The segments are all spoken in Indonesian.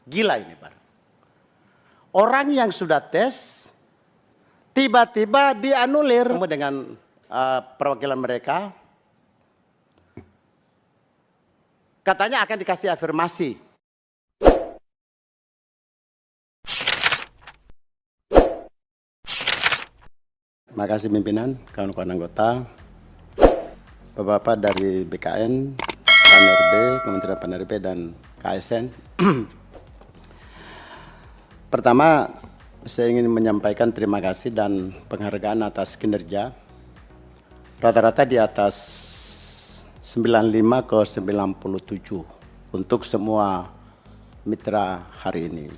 Gila ini, Pak. Orang yang sudah tes, tiba-tiba dianulir dengan perwakilan mereka. Katanya akan dikasih afirmasi. Terima kasih pimpinan, kawan-kawan anggota, Bapak-bapak dari BKN, PANRB, Kementerian PANRB, dan KSN. Pertama, saya ingin menyampaikan terima kasih dan penghargaan atas kinerja. Rata-rata di atas 95 ke 97 untuk semua mitra hari ini.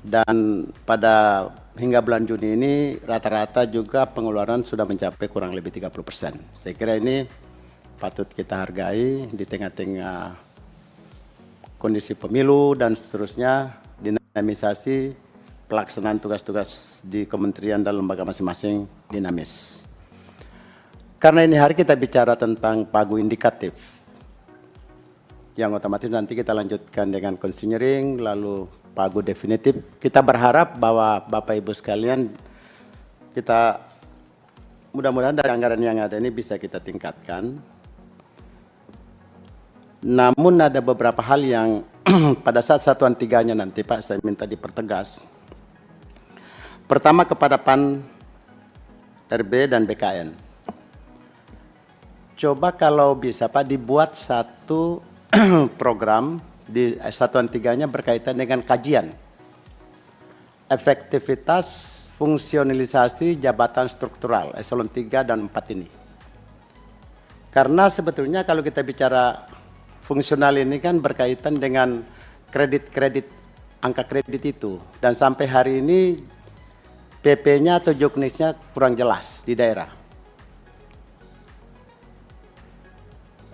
Dan pada hingga bulan Juni ini rata-rata juga pengeluaran sudah mencapai kurang lebih 30%. Saya kira ini patut kita hargai di tengah-tengah kondisi pemilu dan seterusnya, dinamisasi pelaksanaan tugas-tugas di kementerian dan lembaga masing-masing dinamis. Karena ini hari kita bicara tentang pagu indikatif, yang otomatis nanti kita lanjutkan dengan konsinyering, lalu pagu definitif. Kita berharap bahwa Bapak Ibu sekalian, kita mudah-mudahan dari anggaran yang ada ini bisa kita tingkatkan. Namun ada beberapa hal yang pada saat satuan tiganya nanti Pak, saya minta dipertegas. Pertama kepada PAN, RB, dan BKN. Coba kalau bisa Pak dibuat satu program di satuan tiganya berkaitan dengan kajian efektivitas fungsionalisasi jabatan struktural eselon 3 dan 4 ini. Karena sebetulnya kalau kita bicara fungsional ini kan berkaitan dengan kredit-kredit, angka kredit itu. Dan sampai hari ini PP-nya atau juknisnya kurang jelas di daerah.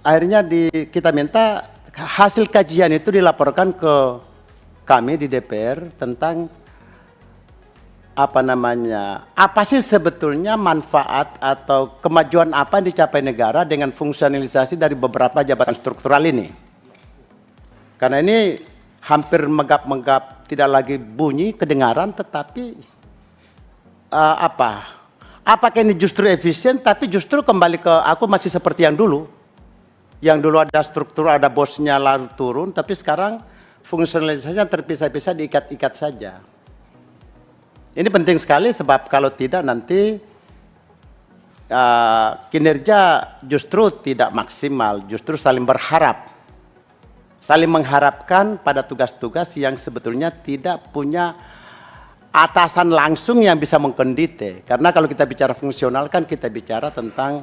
Akhirnya kita minta hasil kajian itu dilaporkan ke kami di DPR tentang apa sih sebetulnya manfaat atau kemajuan apa yang dicapai negara dengan fungsionalisasi dari beberapa jabatan struktural ini. Karena ini hampir menggap-menggap, tidak lagi bunyi kedengaran, tetapi apakah ini justru efisien tapi justru kembali ke aku masih seperti yang dulu. Yang dulu ada struktur, ada bosnya lalu turun, tapi sekarang fungsionalisasinya terpisah-pisah, diikat-ikat saja. Ini penting sekali sebab kalau tidak nanti kinerja justru tidak maksimal, justru saling berharap. Saling mengharapkan pada tugas-tugas yang sebetulnya tidak punya atasan langsung yang bisa mengkondite. Karena kalau kita bicara fungsional kan kita bicara tentang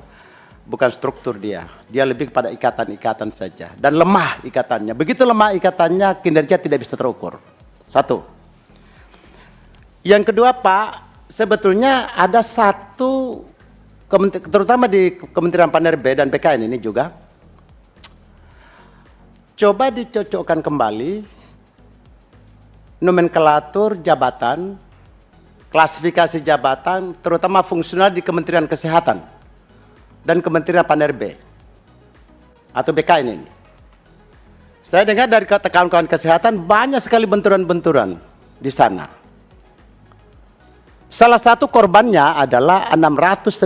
bukan struktur dia lebih kepada ikatan-ikatan saja. Dan lemah ikatannya. Begitu lemah ikatannya, kinerja tidak bisa terukur. Satu. Yang kedua Pak, sebetulnya ada satu, terutama di Kementerian PANRB dan BKN ini juga, coba dicocokkan kembali nomenklatur jabatan, klasifikasi jabatan, terutama fungsional di Kementerian Kesehatan dan Kementerian PANRB atau BKN ini. Saya dengar dari kawan-kawan kesehatan banyak sekali benturan-benturan di sana. Salah satu korbannya adalah 690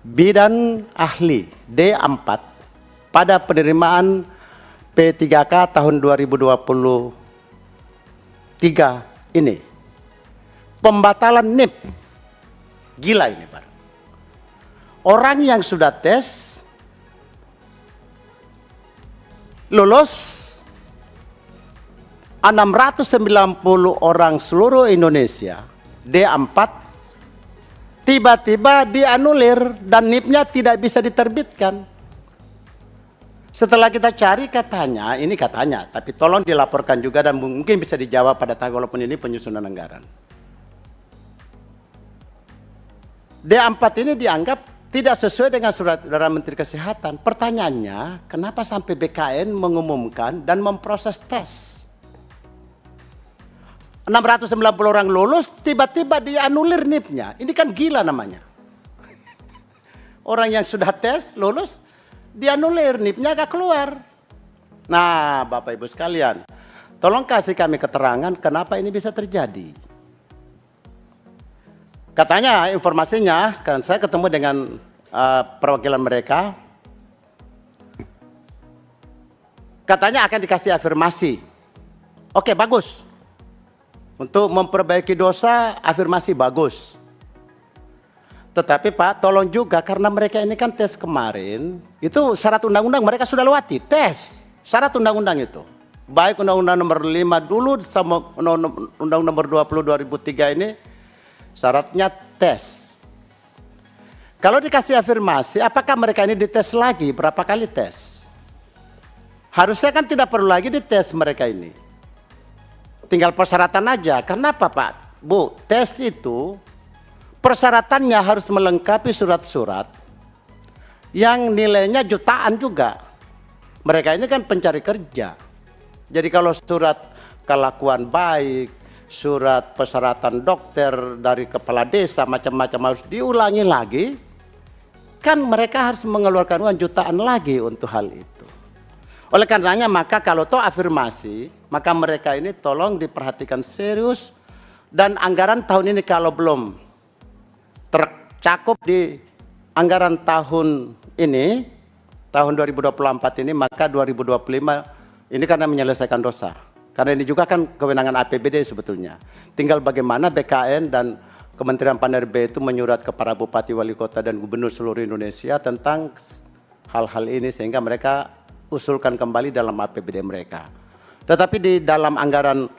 bidan ahli D4 pada penerimaan P3K tahun 2023 ini. Pembatalan NIP. Gila ini Pak. Orang yang sudah tes, lulus 690 orang seluruh Indonesia, D4, tiba-tiba dianulir dan NIP-nya tidak bisa diterbitkan. Setelah kita cari katanya, ini katanya, tapi tolong dilaporkan juga dan mungkin bisa dijawab pada tanggal walaupun ini penyusunan anggaran. D4 ini dianggap tidak sesuai dengan surat edaran Menteri Kesehatan. Pertanyaannya, kenapa sampai BKN mengumumkan dan memproses tes? 690 orang lulus, tiba-tiba dianulir NIP-nya. Ini kan gila namanya. Orang yang sudah tes, lulus, dianulir, NIP-nya gak keluar. Nah, Bapak Ibu sekalian, tolong kasih kami keterangan kenapa ini bisa terjadi. Katanya informasinya, kan saya ketemu dengan perwakilan mereka, katanya akan dikasih afirmasi. Oke, bagus. Untuk memperbaiki dosa, afirmasi bagus. Tetapi Pak, tolong juga karena mereka ini kan tes kemarin, itu syarat undang-undang mereka sudah lewati, tes. Syarat undang-undang itu. Baik Undang-Undang nomor 5 dulu sama Undang-Undang nomor 20 2003 ini syaratnya tes. Kalau dikasih afirmasi, apakah mereka ini dites lagi? Berapa kali tes? Harusnya kan tidak perlu lagi dites mereka ini. Tinggal persyaratan aja. Kenapa Pak? Bu, tes itu persyaratannya harus melengkapi surat-surat yang nilainya jutaan juga. Mereka ini kan pencari kerja. Jadi kalau surat kelakuan baik, surat persyaratan dokter dari kepala desa macam-macam harus diulangi lagi, kan mereka harus mengeluarkan uang jutaan lagi untuk hal itu. Oleh karenanya maka kalau toh afirmasi, maka mereka ini tolong diperhatikan serius, dan anggaran tahun ini kalau belum tercakup di anggaran tahun ini, tahun 2024 ini, maka 2025 ini karena menyelesaikan dosa. Karena ini juga kan kewenangan APBD sebetulnya. Tinggal bagaimana BKN dan Kementerian Pan-RB itu menyurat kepada Bupati, Wali Kota, dan Gubernur seluruh Indonesia tentang hal-hal ini sehingga mereka usulkan kembali dalam APBD mereka. Tetapi di dalam anggaran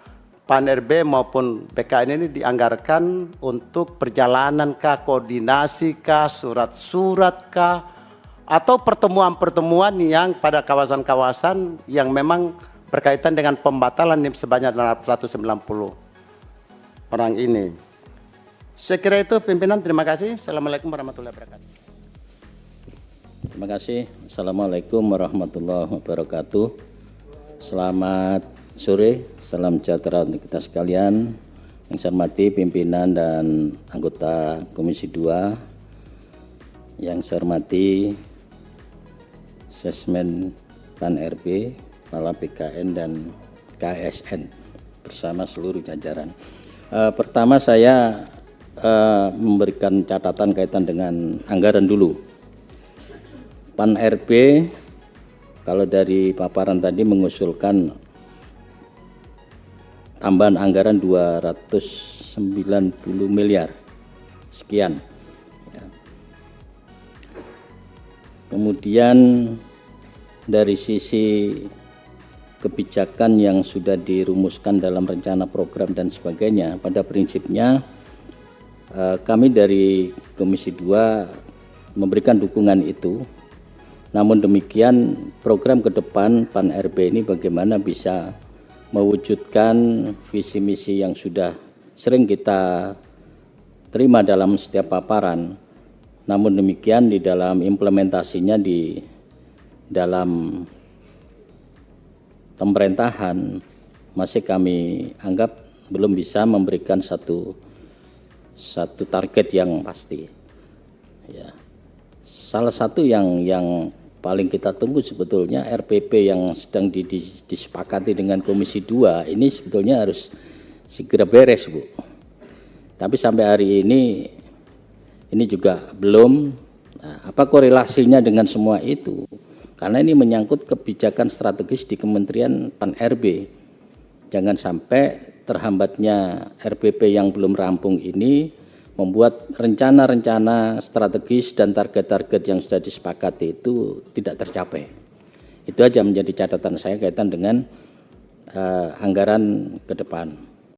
Pan-RB maupun BKN ini dianggarkan untuk perjalanan kah, koordinasi kah, surat-surat kah, atau pertemuan-pertemuan yang pada kawasan-kawasan yang memang berkaitan dengan pembatalan sebanyak 190 orang ini. Saya kira itu pimpinan, terima kasih. Assalamualaikum warahmatullahi wabarakatuh. Terima kasih. Assalamualaikum warahmatullahi wabarakatuh. Selamat sore, salam sejahtera untuk kita sekalian. Yang saya hormati pimpinan dan anggota Komisi 2, yang saya hormati Sesmen Pan-RB, Kepala BKN dan KSN bersama seluruh jajaran. Pertama saya memberikan catatan kaitan dengan anggaran dulu. Pan-RB kalau dari paparan tadi mengusulkan tambahan anggaran 290 miliar sekian. Kemudian dari sisi kebijakan yang sudah dirumuskan dalam rencana program dan sebagainya, pada prinsipnya kami dari Komisi 2 memberikan dukungan itu. Namun demikian program ke depan Pan-RB ini bagaimana bisa mewujudkan visi misi yang sudah sering kita terima dalam setiap paparan. Namun demikian di dalam implementasinya di dalam pemerintahan masih kami anggap belum bisa memberikan satu target yang pasti. Ya. Salah satu yang paling kita tunggu sebetulnya RPP yang sedang disepakati dengan Komisi 2 ini sebetulnya harus segera beres, Bu. Tapi sampai hari ini juga belum. Nah, apa korelasinya dengan semua itu? Karena ini menyangkut kebijakan strategis di Kementerian Pan-RB. Jangan sampai terhambatnya RPP yang belum rampung ini membuat rencana-rencana strategis dan target-target yang sudah disepakati itu tidak tercapai. Itu aja menjadi catatan saya kaitan dengan anggaran ke depan.